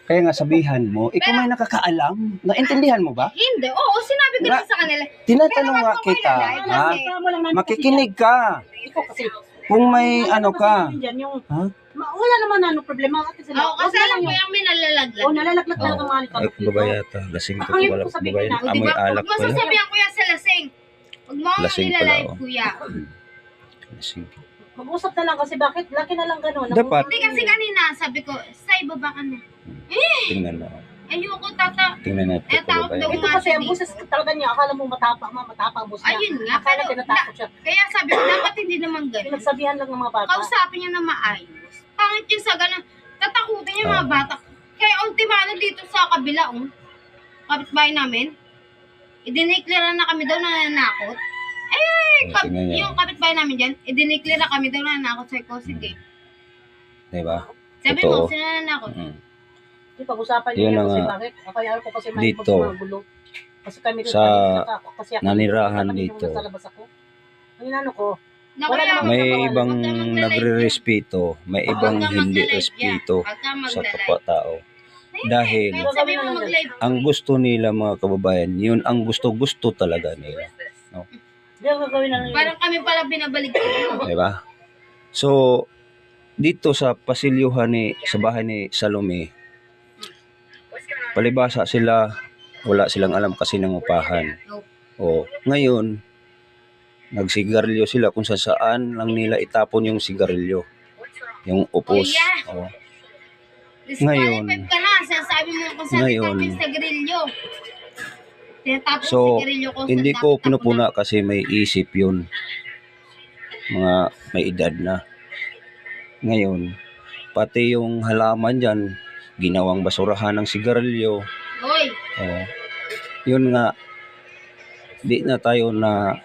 Kaya nga sabihan mo, ikaw may nakakaalam. Naintindihan mo ba? Hindi. Oo, sinabi ko Nga, na sa kanila. Tinatanong nga Pero kita, bakit ha? kasi- Makikinig ka. Ikaw kasi. Kung may ano ka. Ha? Ha? Wala naman problema. Kasi Oo, kasi alam ko yung may nalalaglag. Oo, nalalaglag talaga mga Ay, babayata. Lasing ko pala. Babayan. O, Amoy diba? alak Huwag mo pala. sasabihan kuya sa lasing. Huwag mo akong Lasing pala, nilalive, oh. kuya. Lasing. Mag-usap na lang kasi bakit? Laki na lang gano'n. Dapat. Hindi kasi kanina, sabi ko, sa ibaba ka na. Tingnan mo. Ayoko, tata. Tingnan natin Eh, kung takot daw babayan. Ito kasi ang boses talaga niya. Akala mo matapang ang boses niya. Ayun nga, Akala pero tinatakot siya. kaya sabi ko, dapat hindi naman ganun. Pinagsabihan lang ng mga bata. Kausapin niya na maayos. Pangit yung sa ganun. Tatakutin yung mga bata. Kaya ultimano dito sa kabila, kapitbahay namin, idineclare na kami daw na nanakot. Tingnan niya. Yung kapitbahay namin dyan, idineclare na kami daw na nanakot sa sige. Diba? Sabi Totoo. mo, sino nanakot? Hindi, pag-usapan Yun niya na kasi nga. bakit? Kaya ko kasi may Dito, mga gulo. Kasi kami rin sa kasi ako, nanirahan kami dito. nung nasa labas ako. Ang inano ko, Na Wala kaya, namang May Huwag ibang ka magla-live nagre-respeto, may ibang Huwag ka hindi magla-live respeto Huwag ka sa magla-live. kapwa-tao. Dahil Kahit sabi mo mag-live. ang gusto nila mga kababayan, yun ang gusto talaga nila. No? hindi ang gagawin na lang yun. Parang kami pala binabalik ko. Diba? So, dito sa pasilyuhan sa bahay ni Salome, palibasa sila, wala silang alam kasi ng upahan. O, ngayon, nagsigarilyo sila kung saan lang nila itapon yung sigarilyo. Yung upos. O. Ngayon, Disqualified ka na. Sabi mo kung saan ngayon, itapon sa grilyo. Tinatapon so, sa grilyo ko. hindi ko pinupuna kasi may isip yun. Mga may edad na. Ngayon, pati yung halaman dyan, ginawang basurahan ng sigarilyo. Hoy, Yun nga, di na tayo na,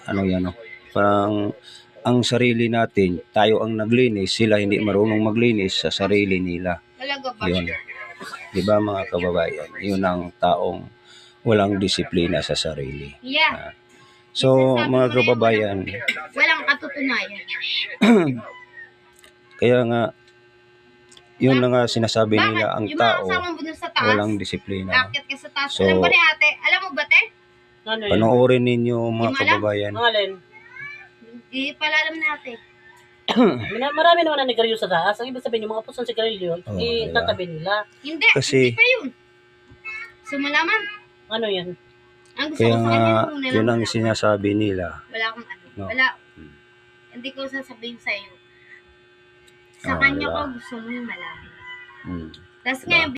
parang ang sarili natin, tayo ang naglinis, sila hindi marunong maglinis sa sarili nila. talaga ba? Yun. Di ba mga kababayan? Yun ang taong walang disiplina sa sarili. Yeah. So, mga kababayan, Walang katutunayan. kaya nga, yun na nga sinasabi Bakit? nila, ang Yung mga tao, kasama mo dun sa taas, walang disiplina. akit ka sa taas. So, alam ba ni ate? Alam mo ba, te? Ano yun? Panoorin ninyo mga Yung alam? kababayan. Ang alin? Hindi pala alam ni ate. Marami naman na nagkaryo sa taas. Ang ibig sabihin, yung mga pusong sigarilyo, Oo, itatabi nila. Hindi, Kasi- hindi pa yun. So, malaman. Ano yan? Ang gusto Kaya ko sa nga, kanya, kung yun ang nalaman. sinasabi nila. Wala akong ano. No. Wala. Hindi ko sasabihin sa'yo. Sa Ah, kanya wala. ko gusto mong malaman. Hmm. Tapos Diba? ngayon,